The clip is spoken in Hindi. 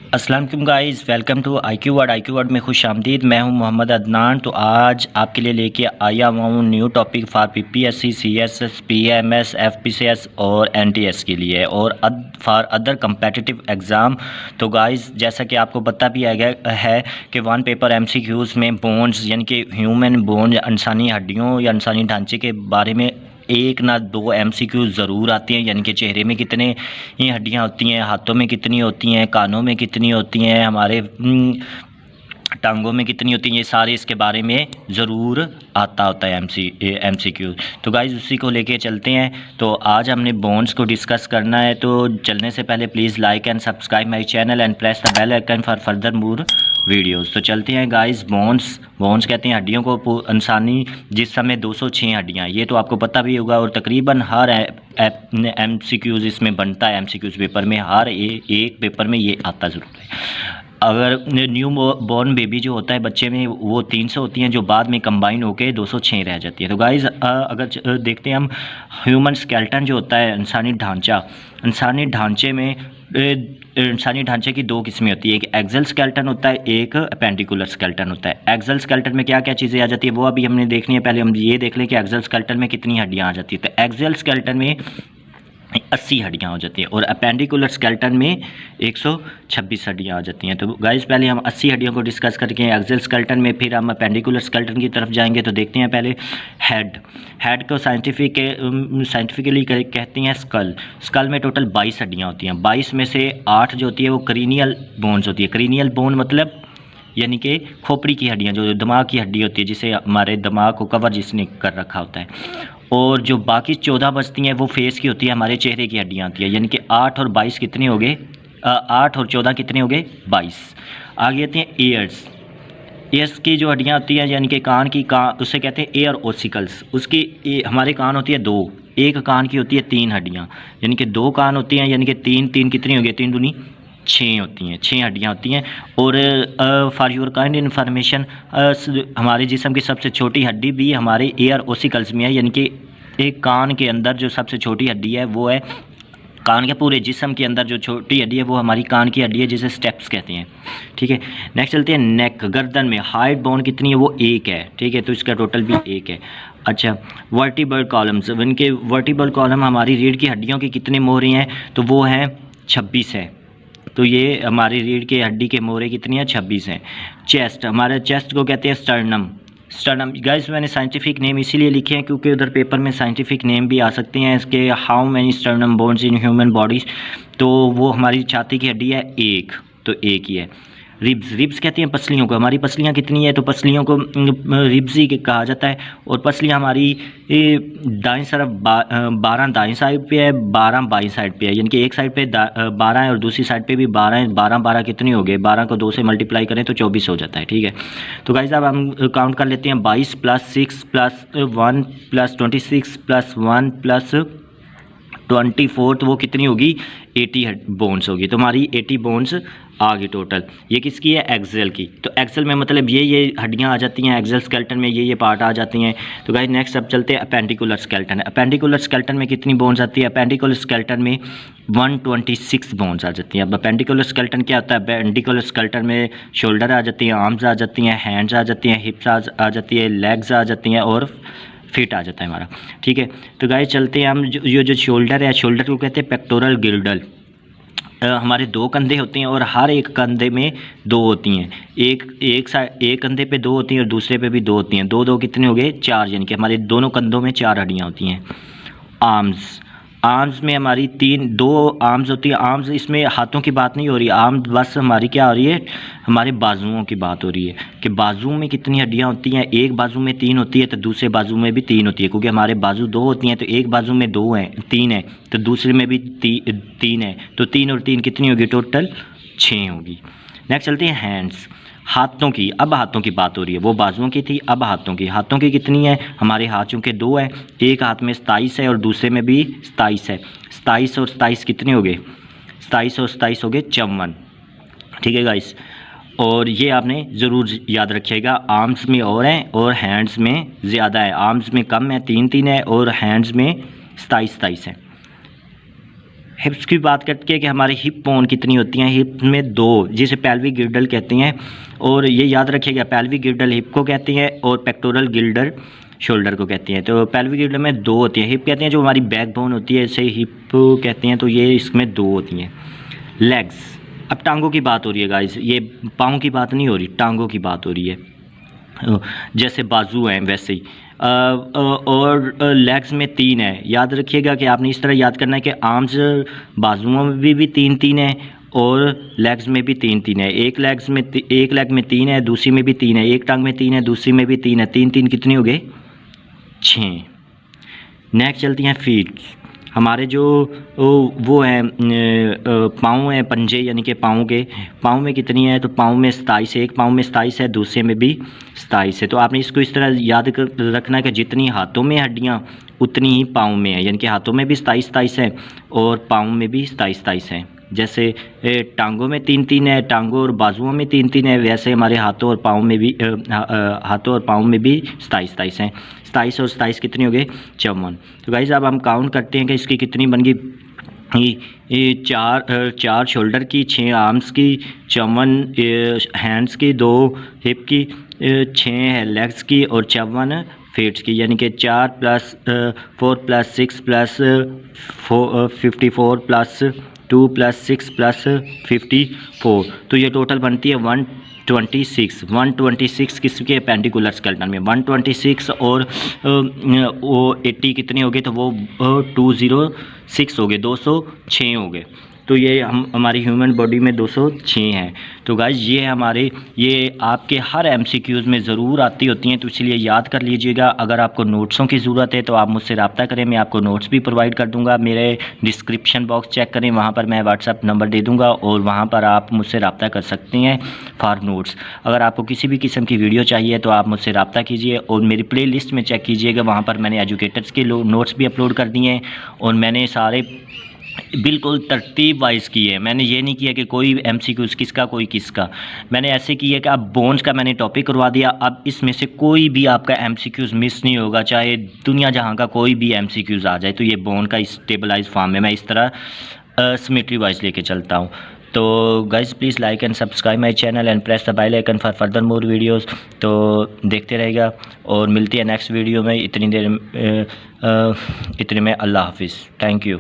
अस्सलाम वालेकुम guys, welcome to I Q word में खुश आमदीद। मैं हूं मोहम्मद अदनान। तो आज आपके लिए लेके आया हुआ हूँ new topic for PPSC, CSS, PMS, FPCS और एनटीएस के लिए और फॉर अदर कम्पेटिटिव एग्ज़ाम। तो गाइज़ जैसा कि आपको पता भी है कि वन पेपर एमसीक्यूज़ में बोन्स यानी कि ह्यूमन बोन या इंसानी हड्डियों या इंसानी ढांचे के बारे में एक ना दो एमसीक्यू ज़रूर आती हैं। यानी कि चेहरे में कितने ही हड्डियाँ होती हैं, हाथों में कितनी होती हैं, कानों में कितनी होती हैं, हमारे टांगों में कितनी होती हैं, ये सारे इसके बारे में ज़रूर आता होता है एमसीक्यू। तो गाइज़ उसी को लेके चलते हैं। तो आज हमने बोन्स को डिस्कस करना है। तो चलने से पहले please like and subscribe my channel and press the bell icon for further more videos. तो चलते हैं गाइस। बोन्स कहते हैं हड्डियों को। इंसानी जिस्म में 206 हड्डियाँ, ये तो आपको पता भी होगा। और तकरीबन हर एमसीक्यूज़ इसमें बनता है। एमसीक्यूज़ पेपर में हर एक पेपर में ये आता ज़रूर है। अगर न्यू बॉर्न बेबी जो होता है बच्चे में, वो 300 होती हैं, जो बाद में कंबाइन होकर 206 रह जाती है। तो गाइज़ अगर देखते हैं हम ह्यूमन स्केलेटन जो होता है, इंसानी ढांचा, इंसानी ढांचे में इंसानी ढांचे की दो किस्में होती है। एक एक्सल स्केलेटन होता है, एक अपेंडिकुलर स्केलेटन होता है। एक्सल स्केलेटन में क्या क्या चीज़ें आ जाती है वो अभी हमने देखनी है। पहले हम ये देख लें कि एक्सल स्केलेटन में कितनी हड्डियाँ आ जाती है। तो एक्सल स्केलेटन में 80 हड्डियाँ हो जाती हैं और अपेंडिकुलर स्केलेटन में 126 हड्डियाँ आ जाती हैं। तो गाइस पहले हम 80 हड्डियों को डिस्कस करके एक्सल स्केलेटन में, फिर हम अपेंडिकुलर स्केलेटन की तरफ जाएंगे। तो देखते हैं पहले हेड को साइंटिफिकली कहते हैं स्कल में टोटल 22 हड्डियाँ होती हैं। 22 में से 8 जो होती है वो क्रीनियल बोन्स होती है। क्रीनियल बोन मतलब यानी कि खोपड़ी की हड्डियाँ, जो दिमाग की हड्डी होती है, जिसे हमारे दिमाग को कवर जिसने कर रखा होता है। और जो बाकी 14 बचती हैं वो फेस की होती है, हमारे चेहरे की हड्डियाँ आती है। यानी कि 8 और 22 कितने हो गए, 8 और 14 कितने हो गए, 22। आगे आती हैं ईयर्स की जो हड्डियाँ होती हैं, यानी कि उससे कहते हैं एयर ओसिकल्स। उसकी हमारे कान होती है 2, एक कान की होती है 3 हड्डियाँ, यानी कि 2 कान होती हैं, यानी कि 3 कितनी हो गई, 3 दूनी 6 होती हैं, 6 हड्डियाँ होती हैं। और फॉर योर काइंड इन्फॉर्मेशन, हमारे जिस्म की सबसे छोटी हड्डी भी हमारे एयर ओसिकल्स में है। यानी कि एक कान के अंदर जो सबसे छोटी हड्डी है वो है, कान के पूरे जिस्म के अंदर जो छोटी हड्डी है वो हमारी कान की हड्डी है, जिसे स्टेप्स कहते हैं। ठीक है, नेक्स्ट चलते हैं नेक, गर्दन में हाइट बोन कितनी है, वो 1 है। ठीक है, तो इसका टोटल भी 1 है। अच्छा, वर्टिब्रल कॉलम्स, इनके वर्टिब्रल कॉलम हमारी रीढ़ की हड्डियों की कितनी मोहरें हैं, तो वो हैं 26 है। तो ये हमारी रीढ़ की हड्डी के मोहरे कितनी है, 26 हैं। चेस्ट, हमारे चेस्ट को कहते हैं स्टर्नम। गाइस मैंने साइंटिफिक नेम इसीलिए लिखे हैं क्योंकि उधर पेपर में साइंटिफिक नेम भी आ सकते हैं इसके। How many sternum bones in human bodies, तो वो हमारी छाती की हड्डी है 1, तो 1 ही है। रिब्स कहती हैं पसलियों को। हमारी पसलियाँ कितनी है, तो पसलियों को रिब्स ही कहा जाता है। और पसलियाँ हमारी दाएं तरफ 12 दाएं साइड पे है, 12 बाईं साइड पे है। यानी कि एक साइड पे 12 है और दूसरी साइड पे भी 12 है। 12 कितनी हो गए, 12 को 2 से मल्टीप्लाई करें तो 24 हो जाता है। ठीक है, तो गाइस अब हम काउंट कर लेते हैं। 22 + 6 + 1 + 26 + 1 + 24, तो वो कितनी होगी, 80 बोन्स होगी। तो हमारी 80 बोन्स आ गई टोटल। ये किसकी है, एक्सेल की। तो एक्सेल में मतलब ये हड्डियाँ आ जाती हैं, एक्सेल स्केलेटन में ये पार्ट आ जाती हैं। तो गाइस नेक्स्ट अब चलते हैं अपेंडिकुलर स्केलेटन। अपेंडिकुलर स्केलेटन में कितनी बोन्स आती है, अपेंडिकुलर स्केलेटन में 126 बोन्स आ जाती हैं। अब अपेंडिकुलर स्केलेटन क्या होता है, अपेंडिकुलर स्केलेटन में शोल्डर आ जाती हैं, आर्म्स आ जाती हैं, हैंड्स आ जाती हैं, हिप्स आ जाती है, लेग्स आ जाती हैं और फिट आ जाता है हमारा। ठीक है, तो गाइस चलते हैं हम जो शोल्डर है, शोल्डर को कहते हैं पेक्टोरल गिल्डल। हमारे 2 कंधे होते हैं और हर एक कंधे में 2 होती हैं। एक कंधे पे 2 होती हैं और दूसरे पे भी 2 होती हैं। 2 कितने हो गए, 4, यानी कि हमारे दोनों कंधों में 4 हड्डियाँ होती हैं। आर्म्स में हमारी 2 आर्म्स होती है। आर्म्स इसमें हाथों की बात नहीं हो रही, आर्म्स बस हमारी क्या हो रही है, हमारे बाजुओं की बात हो रही है कि बाजू में कितनी हड्डियां होती हैं। एक बाजू में 3 होती है तो दूसरे बाजू में भी 3 होती है, क्योंकि हमारे बाजू 2 होती हैं। तो एक बाजू में 3 है तो दूसरे में भी 3 है, तो 3 और 3 कितनी होगी, टोटल 6 होगी। नेक्स्ट चलते हैं हैंड्स, हाथों की। अब हाथों की बात हो रही है, वो बाजुओं की थी, अब हाथों की कितनी है, हमारे हाथ चूँकि 2 है, एक हाथ में 27 है और दूसरे में भी 27 है। 27 और 27 कितने हो गए, 27 और 27 हो गए 54। ठीक है गाइस, और ये आपने ज़रूर याद रखिएगा, आर्म्स में और हैं और हैंड्स में ज़्यादा है। आर्म्स में कम है, 3 है और हैंड्स में 27 है। हिप्स की बात करके है कि हमारी हिप बोन कितनी होती हैं, हिप में 2, जिसे पेल्विक गिल्डल कहते हैं। और ये याद रखिएगा, पेल्विक गिल्डल हिप को कहती हैं और पेक्टोरल गिल्डल शोल्डर को कहती हैं। तो पेल्विक गिल्डल में 2 होती हैं। हिप कहते हैं जो हमारी बैक बोन होती है, इसे हिप कहते हैं, तो ये इसमें 2 होती हैं। लेग्स, अब टांगों की बात हो रही है गाइस, ये पाँव की बात नहीं हो रही, टांगों की बात हो रही है। जैसे बाजू हैं वैसे ही। और लेग्स में 3 है। याद रखिएगा कि आपने इस तरह याद करना है कि आर्म्स बाजुओं में भी 3 है और लेग्स में भी 3 है। एक लेग में 3 है, दूसरी में भी 3 है। एक टांग में 3 है, दूसरी में भी 3 है। 3 कितने हो गए? 6। नेक्स्ट चलती हैं फीट। हमारे जो वो हैं पाँव हैं, पंजे यानी कि पाँव में कितनी है? तो पाँव में 27 है। एक पाँव में 27 है, दूसरे में भी 27 है। तो आपने इसको इस तरह याद रखना है कि जितनी हाथों में हड्डियाँ उतनी ही पाँव में है, यानी कि हाथों में भी 27 है और पाँव में भी 27 है। जैसे टांगों में 3 है, टांगों और बाजुओं में 3 है, वैसे हमारे हाथों और पाँव में भी 27 हैं। 27 और 27 कितनी हो गई? 54। तो गाइस अब हम काउंट करते हैं कि इसकी कितनी बन गई। ये 4 शोल्डर की, 6 आर्म्स की, 54 हैंड्स की, 2 हिप की, 6 है लेग्स की और 54 फीट्स की, यानी कि 4 + 4 + 6 + 54 + 2 + 6 + 54। तो ये टोटल बनती है 126 किसके? एपेंडिकुलर स्केलेटन में 126 और वो 80 कितने हो गए? तो वो 206 हो गए, 206 हो गए। तो ये हमारी ह्यूमन बॉडी में 206 हैं। तो गाइस ये आपके हर MCQs में ज़रूर आती होती हैं, तो इसलिए याद कर लीजिएगा। अगर आपको नोट्सों की ज़रूरत है तो आप मुझसे रब्ता करें, मैं आपको नोट्स भी प्रोवाइड कर दूंगा। मेरे डिस्क्रिप्शन बॉक्स चेक करें, वहाँ पर मैं व्हाट्सअप नंबर दे दूँगा और वहाँ पर आप मुझसे रब्ता कर सकते हैं फॉर नोट्स। अगर आपको किसी भी किस्म की वीडियो चाहिए तो आप मुझसे रब्ता कीजिए और मेरी प्ले लिस्ट में चेक कीजिएगा, वहाँ पर मैंने एजुकेटर्स के नोट्स भी अपलोड कर दिए हैं और मैंने सारे बिल्कुल तरतीब वाइज की है। मैंने ये नहीं किया कि कोई MCQs किसका कोई किसका, मैंने ऐसे किया कि अब बोन्स का मैंने टॉपिक करवा दिया। अब इसमें से कोई भी आपका MCQs मिस नहीं होगा, चाहे दुनिया जहां का कोई भी MCQs आ जाए। तो ये बोन का स्टेबलाइज फॉर्म है, मैं इस तरह सिमेट्री वाइज लेके चलता हूँ। तो guys please like and subscribe my channel and press the bell icon for further more videos. तो देखते रहेगा और मिलती है नेक्स्ट वीडियो में। इतने में अल्लाह हाफिज़। Thank you.